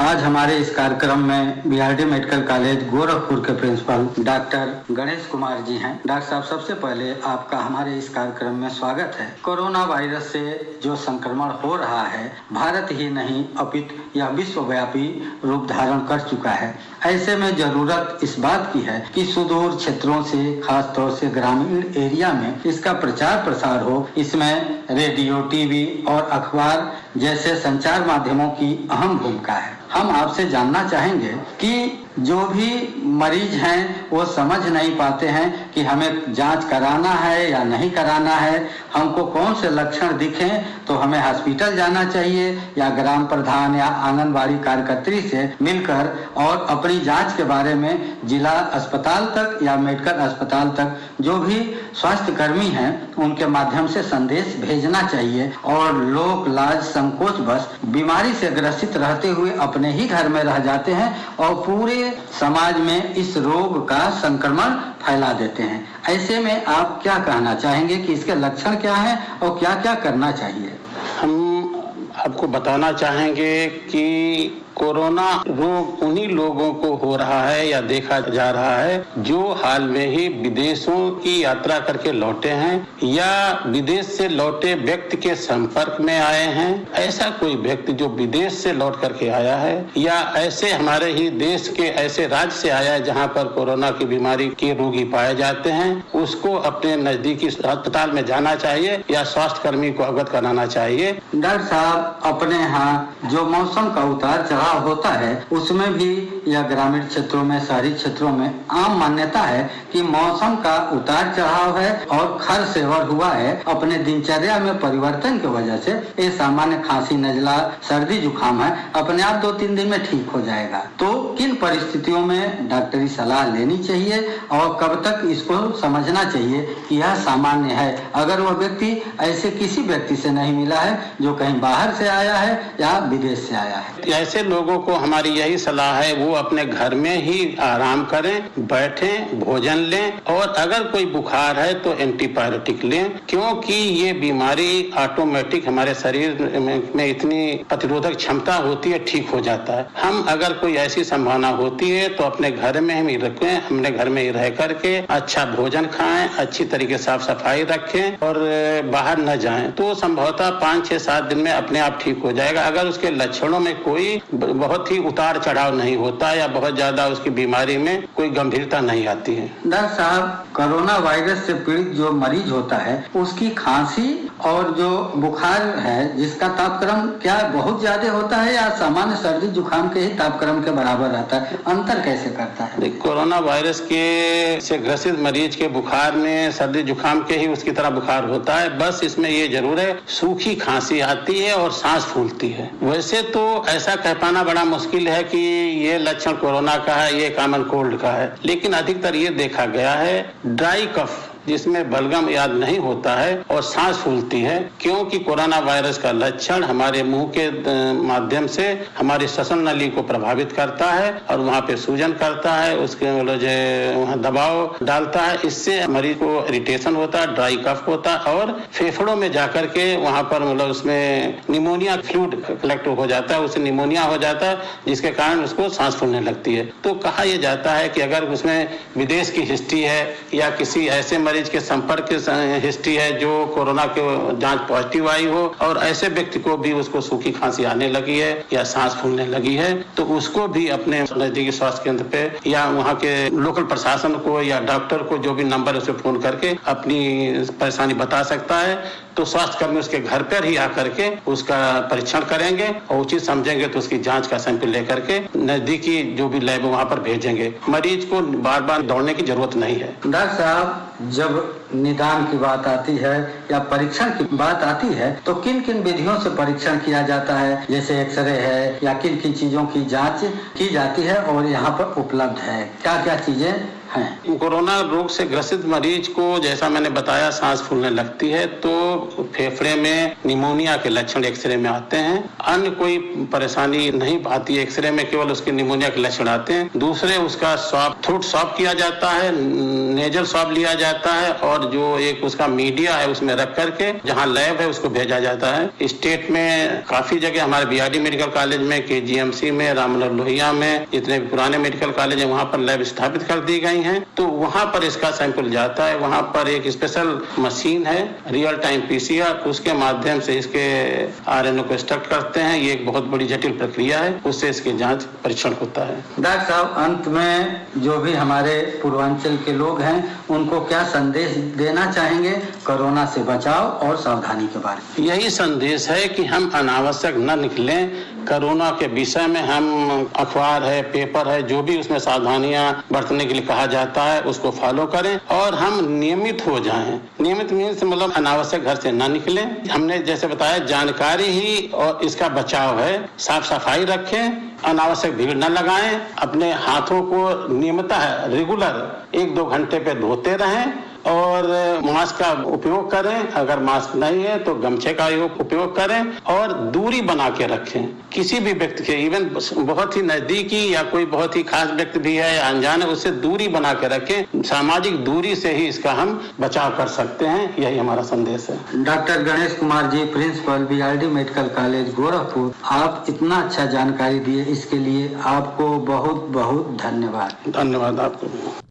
आज हमारे इस कार्यक्रम में बीआरडी मेडिकल कॉलेज गोरखपुर के प्रिंसिपल डॉक्टर गणेश कुमार जी हैं। डॉक्टर साहब, सबसे पहले आपका हमारे इस कार्यक्रम में स्वागत है। कोरोना वायरस से जो संक्रमण हो रहा है, भारत ही नहीं अपितु यह विश्वव्यापी रूप धारण कर चुका है। ऐसे में जरूरत इस बात की है कि सुदूर क्षेत्रों से, खास तौर से ग्रामीण एरिया में इसका प्रचार प्रसार हो। इसमें रेडियो, टीवी और अखबार जैसे संचार माध्यमों की अहम भूमिका है। हम आपसे जानना चाहेंगे कि जो भी मरीज हैं वो समझ नहीं पाते हैं कि हमें जांच कराना है या नहीं कराना है, हमको कौन से लक्षण दिखें तो हमें हॉस्पिटल जाना चाहिए या ग्राम प्रधान या आंगनबाड़ी कार्यकर्त्री से मिलकर और अपनी जांच के बारे में जिला अस्पताल तक या मेडिकल अस्पताल तक जो भी स्वास्थ्य कर्मी हैं उनके माध्यम से संदेश भेजना चाहिए। और लोग लाज संकोच बस बीमारी से ग्रसित रहते हुए अपने ही घर में रह जाते हैं और पूरे समाज में इस रोग का संक्रमण फैला देते हैं। ऐसे में आप क्या कहना चाहेंगे कि इसके लक्षण क्या हैं और क्या क्या करना चाहिए? हम आपको बताना चाहेंगे कि कोरोना रोग उन्हीं लोगों को हो रहा है या देखा जा रहा है जो हाल में ही विदेशों की यात्रा करके लौटे हैं या विदेश से लौटे व्यक्ति के संपर्क में आए हैं। ऐसा कोई व्यक्ति जो विदेश से लौट करके आया है या ऐसे हमारे ही देश के ऐसे राज्य से आया है जहां पर कोरोना की बीमारी के रोगी पाए जाते हैं, उसको अपने नजदीकी अस्पताल में जाना चाहिए या स्वास्थ्य कर्मी को अवगत कराना चाहिए। डॉक्टर साहब, अपने यहाँ जो मौसम का उतार चढ़ाव होता है उसमें भी या ग्रामीण क्षेत्रों में, शहरी क्षेत्रों में आम मान्यता है कि मौसम का उतार चढ़ाव है और खर सेवर हुआ है। अपने दिनचर्या में परिवर्तन की वजह से ये सामान्य खांसी, नजला, सर्दी जुकाम है, अपने आप 2-3 दिन में ठीक हो जाएगा। तो किन परिस्थितियों में डॉक्टरी सलाह लेनी चाहिए और कब तक इसको समझना चाहिए कि यह सामान्य है, अगर वह व्यक्ति ऐसे किसी व्यक्ति से नहीं मिला है जो कहीं बाहर से आया है या विदेश से आया है? ऐसे लोगों को हमारी यही सलाह है वो अपने घर में ही आराम करें, बैठें, भोजन लें और अगर कोई बुखार है तो एंटीबायोटिक लें, क्योंकि ये बीमारी ऑटोमेटिक हमारे शरीर में इतनी प्रतिरोधक क्षमता होती है, ठीक हो जाता है। हम अगर कोई ऐसी संभावना होती है तो अपने घर में ही रखें, अपने घर में ही रह करके अच्छा भोजन खाएं, अच्छी तरीके साफ सफाई रखें और बाहर न जाएं, तो संभवतः 5-6-7 दिन में अपने आप ठीक हो जाएगा। अगर उसके लक्षणों में कोई बहुत ही उतार चढ़ाव नहीं होता या बहुत ज्यादा उसकी बीमारी में कोई गंभीरता नहीं आती है। डॉक्टर साहब, कोरोना वायरस से पीड़ित जो मरीज होता है उसकी खांसी और जो बुखार है जिसका तापक्रम क्या बहुत ज्यादा होता है या सामान्य सर्दी जुकाम के ही तापक्रम के बराबर रहता है, अंतर कैसे करता है? कोरोना वायरस के से ग्रसित मरीज के बुखार में सर्दी जुकाम के ही उसकी तरह बुखार होता है, बस इसमें ये जरूर है सूखी खांसी आती है और सांस फूलती है। वैसे तो ऐसा कह पाना बड़ा मुश्किल है कि ये लक्षण कोरोना का है, ये कॉमन कोल्ड का है, लेकिन अधिकतर ये देखा गया है ड्राई कफ जिसमें बलगम याद नहीं होता है और सांस फूलती है, क्योंकि कोरोना वायरस का लक्षण हमारे मुंह के माध्यम से हमारी श्वसन नली को प्रभावित करता है और वहाँ पे सूजन करता है, उसके वहाँ दबाव डालता है, इससे मरीज को इरिटेशन होता है, ड्राई कफ होता है और फेफड़ों में जाकर के वहाँ पर उसमें निमोनिया फ्लूइड कलेक्ट हो जाता है, उससे निमोनिया हो जाता है जिसके कारण उसको सांस फूलने लगती है। तो कहा यह जाता है कि अगर उसमें विदेश की हिस्ट्री है या किसी ऐसे मरीज के संपर्क की हिस्ट्री है जो कोरोना के जांच पॉजिटिव आई हो और ऐसे व्यक्ति को भी उसको सूखी खांसी आने लगी है या सांस फूलने लगी है, तो उसको भी अपने नजदीकी स्वास्थ्य केंद्र पे या वहाँ के लोकल प्रशासन को या डॉक्टर को जो भी नंबर है उसे फोन करके अपनी परेशानी बता सकता है। तो स्वास्थ्य कर्मी उसके घर पर ही आकर के उसका परीक्षण करेंगे और उचित समझेंगे तो उसकी जांच का सैंपल लेकर के नजदीकी जो भी लैब वहाँ पर भेजेंगे। मरीज को बार बार दौड़ने की जरूरत नहीं है। डॉक्टर साहब, जब निदान की बात आती है या परीक्षण की बात आती है तो किन किन विधियों से परीक्षण किया जाता है, जैसे एक्सरे है या किन किन चीजों की जांच की जाती है और यहाँ पर उपलब्ध है, क्या क्या चीजें हैं। कोरोना रोग से ग्रसित मरीज को जैसा मैंने बताया सांस फूलने लगती है तो फेफड़े में निमोनिया के लक्षण एक्सरे में आते हैं। अन्य कोई परेशानी नहीं आती है, एक्सरे में केवल उसके निमोनिया के लक्षण आते हैं। दूसरे उसका स्वाब, थ्रोट स्वाब किया जाता है, नेजल स्वाब लिया जाता है और जो एक उसका मीडिया है उसमें रख करके जहाँ लैब है उसको भेजा जाता है। स्टेट में काफी जगह हमारे बीआरडी मेडिकल कॉलेज में, केजीएमसी में, राममनोहर लोहिया में, जितने भी पुराने मेडिकल कॉलेज है वहाँ पर लैब स्थापित कर दी गई हैं। तो वहाँ पर इसका सैंपल जाता है। वहाँ पर एक स्पेशल मशीन है, रियल टाइम पीसीआर, उसके माध्यम से इसके आरएनए को एक्सट्रैक्ट करते हैं। ये एक बहुत बड़ी जटिल प्रक्रिया है, उससे इसके जांच परीक्षण होता है। डॉक्टर साहब, अंत में जो भी हमारे पूर्वांचल के लोग हैं उनको क्या संदेश देना चाहेंगे कोरोना से बचाव और सावधानी के बारे में? यही संदेश है कि हम अनावश्यक न निकलें। कोरोना के विषय में हम अखबार है, पेपर है, जो भी उसमें सावधानियां बरतने के लिए कहा जाता है उसको फॉलो करें और हम नियमित हो जाएं। नियमित मीन्स मतलब अनावश्यक घर से न निकलें। हमने जैसे बताया जानकारी ही और इसका बचाव है। साफ सफाई रखें, अनावश्यक भीड़ न लगाएं, अपने हाथों को नियमितः रेगुलर 1-2 घंटे पे धोते रहें और मास्क का उपयोग करें। अगर मास्क नहीं है तो गमछे का उपयोग करें और दूरी बना के रखें। किसी भी व्यक्ति के, इवन बहुत ही नजदीकी या कोई बहुत ही खास व्यक्ति भी है या अनजान है, उससे दूरी बना के रखें। सामाजिक दूरी से ही इसका हम बचाव कर सकते हैं। यही हमारा संदेश है। Doctor Ganesh Kumar ji, principal BRD medical college Gorakhpur, आप इतना अच्छा जानकारी दिए, इसके लिए आपको बहुत बहुत धन्यवाद। धन्यवाद आपको।